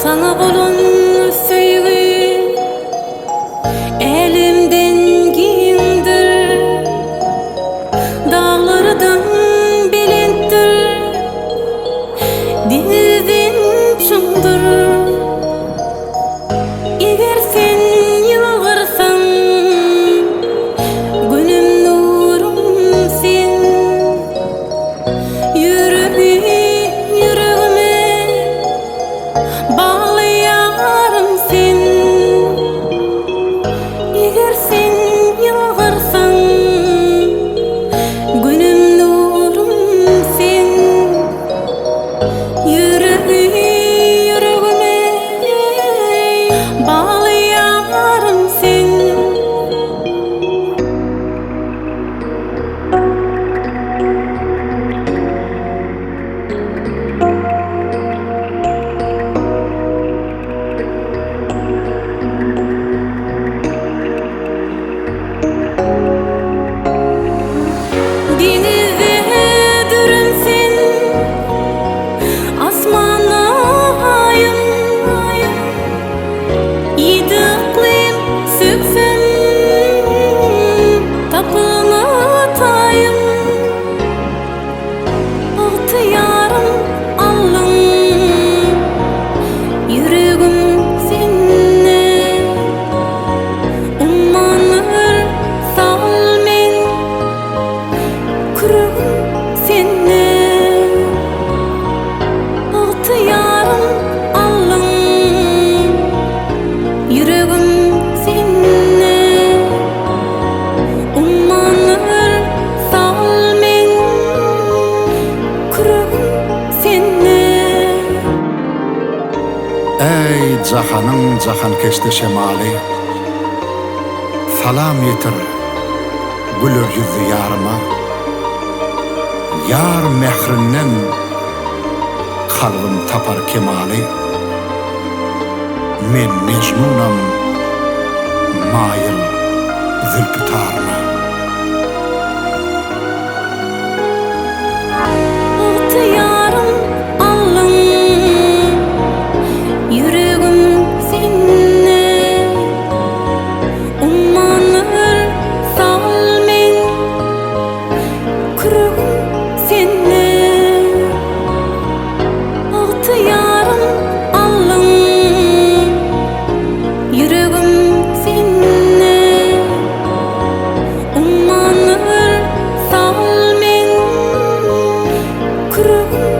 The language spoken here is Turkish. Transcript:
Sana bolun söýgi elimden giyindir, dağlardan bilindir, denizden şundur. Eger sen yılgırsan, günüm nurum sen. Yüreğime bağlayarım sen. Eger sen yılgırsan, günüm nurum sen. Yüreğime bağlayarım sen. Denizde dürümsen, asmana ayım, yedikliyim söksem, tapına tayım. Altıyarım allım, yüreğim seninle. Ummanır sal men, kurugum seninle. Altıyarım allım, yüreğim seninle. Ummanır sal men, kurugum seninle. Ey cahanın cahan keşte şemali, salam yetir gülür yüzü yarıma. Yar mehrinden kalbim tapar kemali. Men mecnunam mayıl zülfütarına. Altıyarım allım, yüreğim seninle. Ummanır sal men, kurugum seninle. Altıyarım allım, yüreğim seninle. Ummanır sal men, kurugum